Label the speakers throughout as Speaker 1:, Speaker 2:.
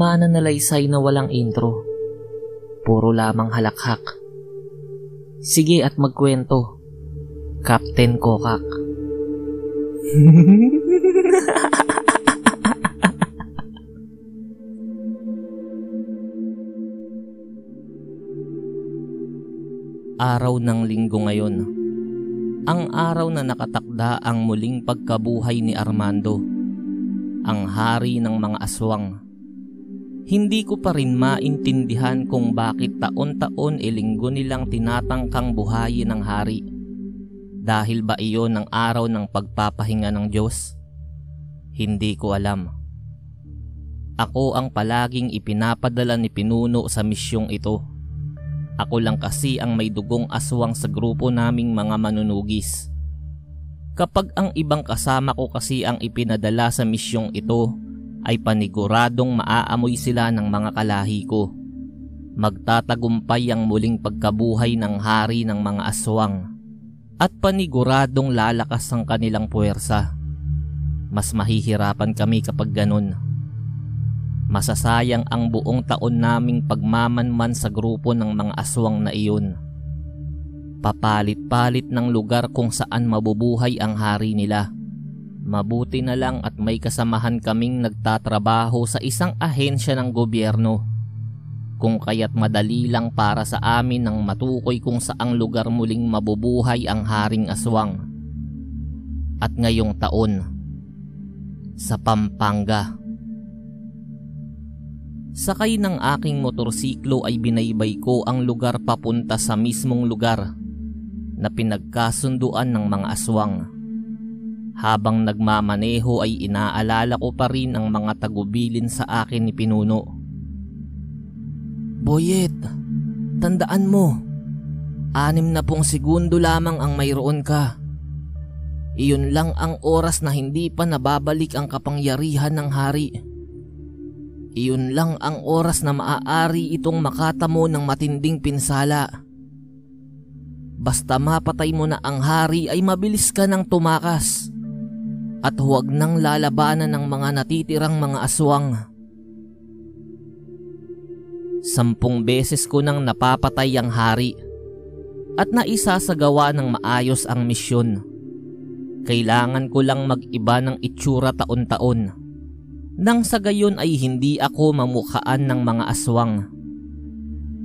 Speaker 1: mananalaysay na walang intro. Puro lamang halakhak. Sige at magkwento, Captain Kokak. Araw ng linggo ngayon. Ang araw na nakatakda ang muling pagkabuhay ni Armando, ang hari ng mga aswang. Hindi ko pa rin maintindihan kung bakit taon-taon linggo nilang tinatangkang buhayin ng hari. Dahil ba iyon ang araw ng pagpapahinga ng Diyos? Hindi ko alam. Ako ang palaging ipinapadala ni Pinuno sa misyong ito. Ako lang kasi ang may dugong aswang sa grupo naming mga manunugis. Kapag ang ibang kasama ko kasi ang ipinadala sa misyong ito, ay paniguradong maaamoy sila ng mga kalahi ko. Magtatagumpay ang muling pagkabuhay ng hari ng mga aswang. At paniguradong lalakas ang kanilang puwersa. Mas mahihirapan kami kapag ganun. Masasayang ang buong taon naming pagmamanman sa grupo ng mga aswang na iyon. Papalit-palit ng lugar kung saan mabubuhay ang hari nila. Mabuti na lang at may kasamahan kaming nagtatrabaho sa isang ahensya ng gobyerno. Kung kaya't madali lang para sa amin ang matukoy kung saang lugar muling mabubuhay ang haring aswang. At ngayong taon, sa Pampanga. Sakay ng aking motorsiklo ay binaybay ko ang lugar papunta sa mismong lugar na pinagkasunduan ng mga aswang. Habang nagmamaneho ay inaalala ko pa rin ang mga tagubilin sa akin ni Pinuno. Boyet, tandaan mo, 60 segundo lamang ang mayroon ka. Iyon lang ang oras na hindi pa nababalik ang kapangyarihan ng hari. Iyon lang ang oras na maaari itong makatamo ng matinding pinsala. Basta mapatay mo na ang hari ay mabilis ka nang tumakas. At huwag nang lalabanan ng mga natitirang mga aswang. 10 beses ko nang napapatay ang hari. At naisasagawa ng maayos ang misyon. Kailangan ko lang mag-iba ng itsura taon-taon. Nang sa gayon ay hindi ako mamukhaan ng mga aswang.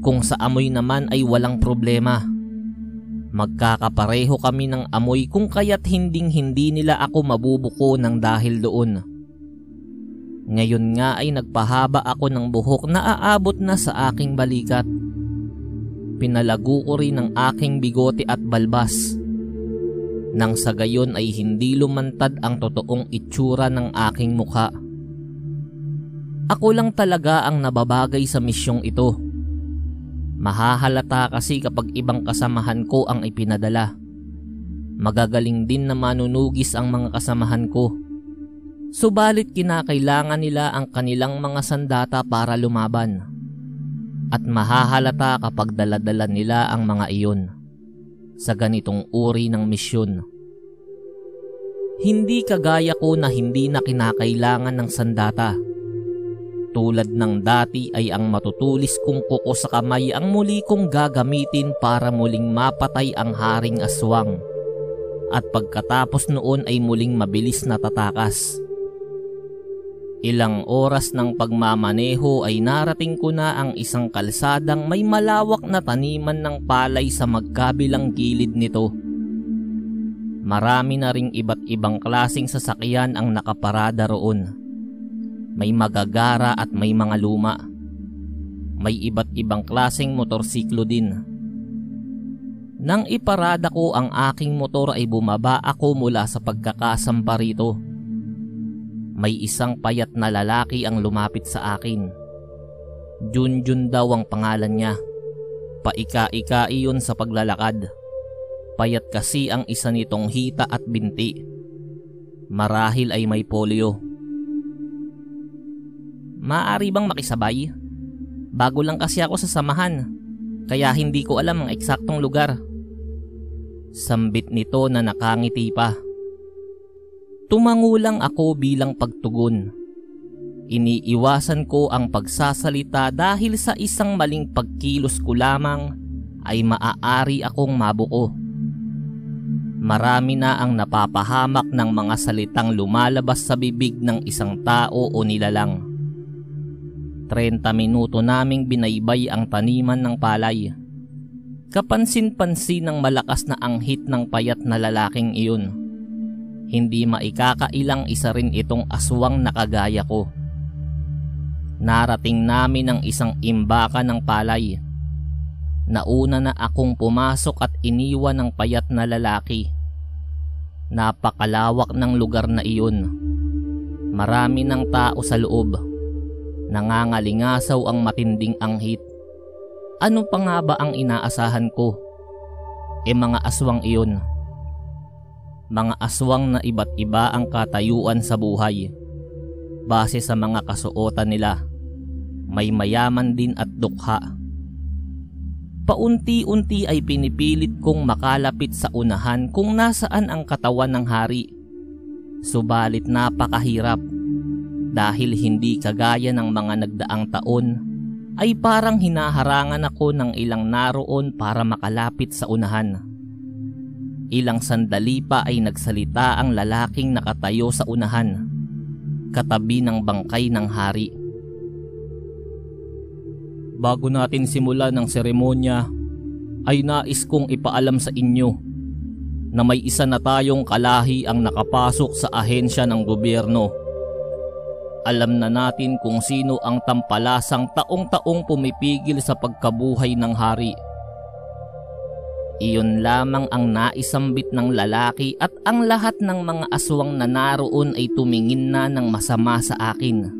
Speaker 1: Kung sa amoy naman ay walang problema. Magkakapareho kami ng amoy kung kaya't hindi nila ako mabubuko ng dahil doon. Ngayon nga ay nagpahaba ako ng buhok na aabot na sa aking balikat. Pinalago ko rin ang aking bigote at balbas. Nang sa gayon ay hindi lumantad ang totoong itsura ng aking mukha. Ako lang talaga ang nababagay sa misyong ito. Mahahalata kasi kapag ibang kasamahan ko ang ipinadala. Magagaling din na manunugis ang mga kasamahan ko. Subalit kinakailangan nila ang kanilang mga sandata para lumaban. At mahahalata kapag daladala nila ang mga iyon sa ganitong uri ng misyon. Hindi kagaya ko na hindi na kinakailangan ng sandata. Tulad ng dati ay ang matutulis kong kuko sa kamay ang muli kong gagamitin para muling mapatay ang haring aswang. At pagkatapos noon ay muling mabilis na tatakas. Ilang oras ng pagmamaneho ay narating ko na ang isang kalsadang may malawak na taniman ng palay sa magkabilang gilid nito. Marami na ring iba't ibang klaseng sasakyan ang nakaparada roon. May magagara at may mga luma. May iba't ibang klaseng motorsiklo din. Nang iparada ko ang aking motor ay bumaba ako mula sa pagkakasamba rito. May isang payat na lalaki ang lumapit sa akin. Junjun daw ang pangalan niya. Paika-ika iyon sa paglalakad. Payat kasi ang isa nitong hita at binti. Marahil ay may polio. Maaari bang makisabay? Bago lang kasi ako sa samahan, kaya hindi ko alam ang eksaktong lugar. Sambit nito na nakangiti pa. Tumangulang ako bilang pagtugon. Iniiwasan ko ang pagsasalita dahil sa isang maling pagkilos ko lamang ay maaari akong mabuko. Marami na ang napapahamak ng mga salitang lumalabas sa bibig ng isang tao o nilalang. 30 minuto naming binaybay ang taniman ng palay. Kapansin-pansin ng malakas na anghit ng payat na lalaking iyon. Hindi maikakailang isa rin itong aswang na kagaya ko. Narating namin ang isang imbakan ng palay. Nauna na akong pumasok at iniwan ng payat na lalaki. Napakalawak ng lugar na iyon. Marami ng tao sa loob. Nangangalingasaw ang matinding anghit. Ano pa nga ba ang inaasahan ko? Mga aswang iyon. Mga aswang na iba't iba ang katayuan sa buhay. Base sa mga kasuotan nila, may mayaman din at dukha. Paunti-unti ay pinipilit kong makalapit sa unahan kung nasaan ang katawan ng hari. Subalit napakahirap dahil hindi kagaya ng mga nagdaang taon ay parang hinaharangan ako ng ilang naroon para makalapit sa unahan. Ilang sandali pa ay nagsalita ang lalaking nakatayo sa unahan, katabi ng bangkay ng hari. Bago natin simulan ang seremonya, ay nais kong ipaalam sa inyo na may isa na tayong kalahi ang nakapasok sa ahensya ng gobyerno. Alam na natin kung sino ang tampalasang taong-taong pumipigil sa pagkabuhay ng hari. Iyon lamang ang naisambit ng lalaki at ang lahat ng mga aswang na naroon ay tumingin na ng masama sa akin.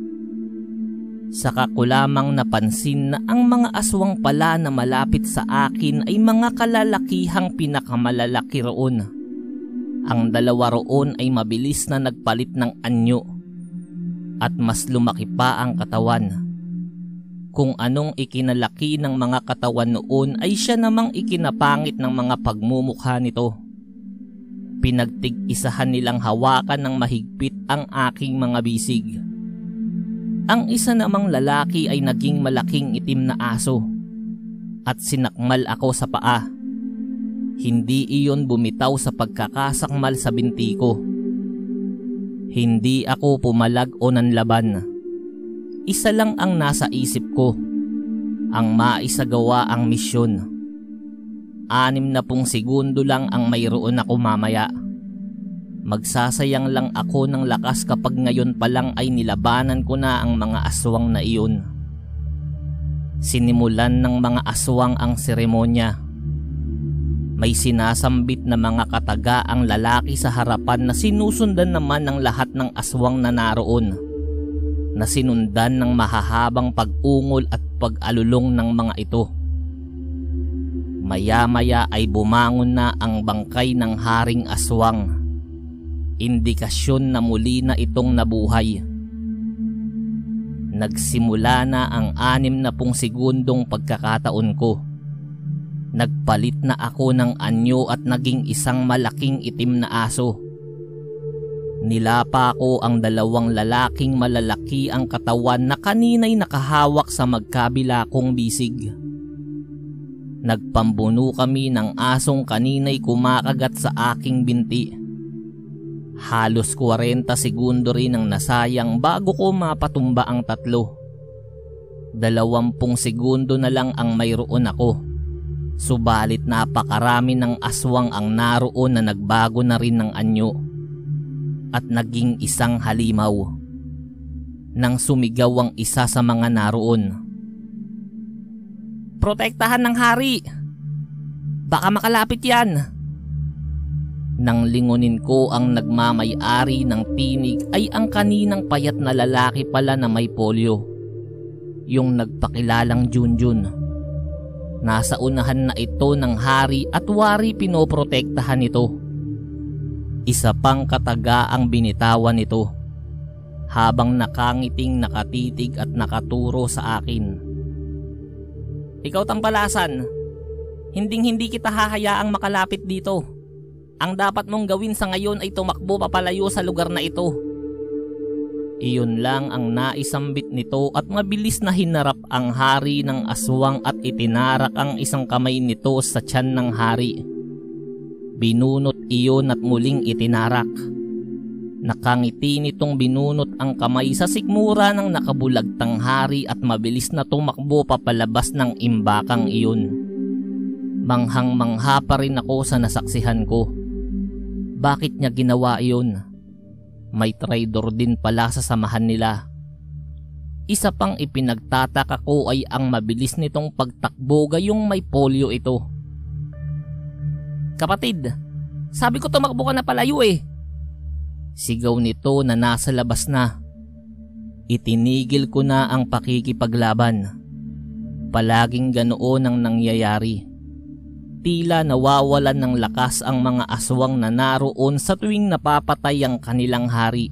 Speaker 1: Saka ko lamang napansin na ang mga aswang pala na malapit sa akin ay mga kalalakihang pinakamalalaki roon. Ang dalawa roon ay mabilis na nagpalit ng anyo at mas lumaki pa ang katawan. Kung anong ikinalaki ng mga katawan noon ay siya namang ikinapangit ng mga pagmumukha nito. Pinagtig-isahan nilang hawakan ng mahigpit ang aking mga bisig. Ang isa namang lalaki ay naging malaking itim na aso at sinakmal ako sa paa. Hindi iyon bumitaw sa pagkakasakmal sa binti ko. Hindi ako pumalag o nanlaban. Isa lang ang nasa isip ko, ang maisagawa ang misyon. 60 segundo lang ang mayroon ako mamaya. Magsasayang lang ako ng lakas kapag ngayon pa lang ay nilabanan ko na ang mga aswang na iyon. Sinimulan ng mga aswang ang seremonya. May sinasambit na mga kataga ang lalaki sa harapan na sinusundan naman ng lahat ng aswang na naroon, na sinundan ng mahahabang pag-ungol at pag-alulong ng mga ito. Maya-maya ay bumangon na ang bangkay ng haring aswang. Indikasyon na muli na itong nabuhay. Nagsimula na ang 60 segundong pagkakataon ko. Nagpalit na ako ng anyo at naging isang malaking itim na aso. Nilapa ko ang dalawang lalaking malalaki ang katawan na kanina'y nakahawak sa magkabila kong bisig. Nagpambuno kami ng asong kanina'y kumakagat sa aking binti. Halos 40 segundo rin ang nasayang bago ko mapatumba ang 3. 20 segundo na lang ang mayroon ako. Subalit napakarami ng aswang ang naroon na nagbago na rin ng anyo at naging isang halimaw. Nang sumigaw ang isa sa mga naroon, "Protektahan ng hari! Baka makalapit yan!" Nang lingunin ko ang nagmamay-ari ng tinig ay ang kaninang payat na lalaki pala na may polio. Yung nagpakilalang Junjun. Nasa unahan na ito ng hari at wari pinoprotektahan ito. Isa pang kataga ang binitawan nito habang nakangiting nakatitig at nakaturo sa akin. "Ikaw tampalasan, hinding-hindi kita hahayaang makalapit dito. Ang dapat mong gawin sa ngayon ay tumakbo papalayo sa lugar na ito." Iyon lang ang naisambit nito at mabilis na hinarap ang hari ng aswang at itinarak ang isang kamay nito sa tiyan ng hari. Binunot iyon at muling itinarak. Nakangiti nitong binunot ang kamay sa sikmura ng nakabulagtang hari at mabilis na tumakbo papalabas ng imbakang iyon. Manghang-mangha pa rin ako sa nasaksihan ko. Bakit niya ginawa iyon? May traidor din pala sa samahan nila. Isa pang ipinagtataka ko ay ang mabilis nitong pagtakbo gayong may polio ito. "Kapatid, sabi ko tumakbo ka na palayo eh." Sigaw nito na nasa labas na. Itinigil ko na ang pakikipaglaban. Palaging ganoon ang nangyayari. Tila nawawalan ng lakas ang mga aswang na naroon sa tuwing napapatay ang kanilang hari,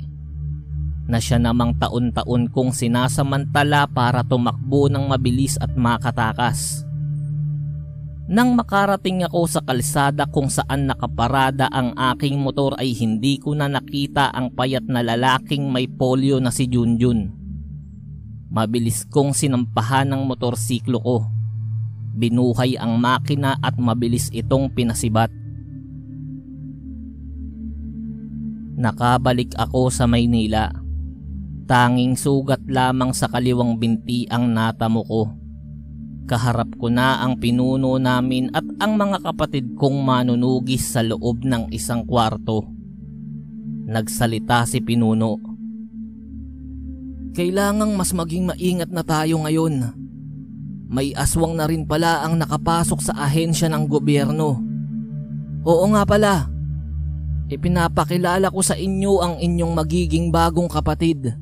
Speaker 1: na siya namang taon-taon kong sinasamantala para tumakbo ng mabilis at makatakas. Nang makarating ako sa kalsada kung saan nakaparada ang aking motor ay hindi ko na nakita ang payat na lalaking may polio na si Junjun. Mabilis kong sinampahan ng motorsiklo ko. Binuhay ang makina at mabilis itong pinasibat. Nakabalik ako sa Maynila. Tanging sugat lamang sa kaliwang binti ang natamo ko. Kaharap ko na ang pinuno namin at ang mga kapatid kong manunugis sa loob ng isang kwarto. Nagsalita si pinuno. "Kailangang mas maging maingat na tayo ngayon. May aswang na rin pala ang nakapasok sa ahensya ng gobyerno. Oo nga pala, ipinapakilala ko sa inyo ang inyong magiging bagong kapatid."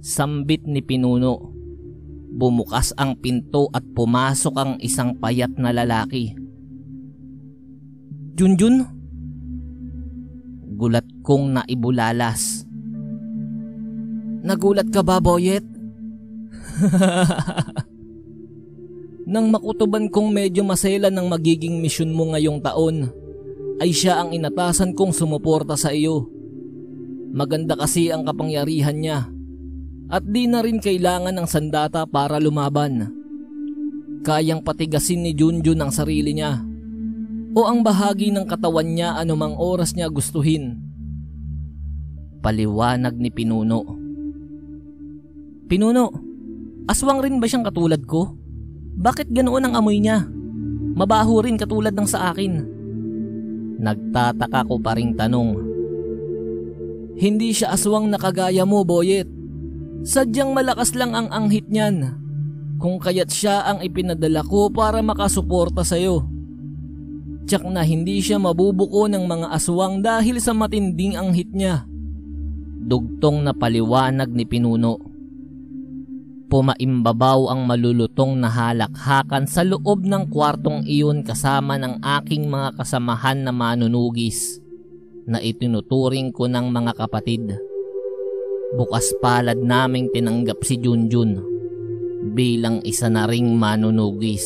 Speaker 1: Sambit ni pinuno. Bumukas ang pinto at pumasok ang isang payat na lalaki. "Junjun?" Gulat kong naibulalas. "Nagulat ka ba, Boyet?" Nang makutuban kong medyo masela ng magiging misyon mo ngayong taon, ay siya ang inatasan kong sumuporta sa iyo. Maganda kasi ang kapangyarihan niya at di na rin kailangan ng sandata para lumaban. Kayang patigasin ni Junjun ang sarili niya o ang bahagi ng katawan niya anumang oras niya gustuhin. Paliwanag ni pinuno. "Pinuno, aswang rin ba siyang katulad ko? Bakit ganoon ang amoy niya? Mabaho rin katulad ng sa akin." Nagtataka ko pa ring tanong. "Hindi siya aswang na kagaya mo, Boyet. Sadyang malakas lang ang anghit niyan. Kung kaya't siya ang ipinadala ko para makasuporta sa'yo. Tiyak na hindi siya mabubuko ng mga aswang dahil sa matinding anghit niya." Dugtong na paliwanag ni pinuno. Pumaimbabaw ang malulutong na halakhakan sa loob ng kwartong iyon kasama ng aking mga kasamahan na manunugis na itinuturing ko ng mga kapatid. Bukas palad naming tinanggap si Junjun bilang isa na ring manunugis.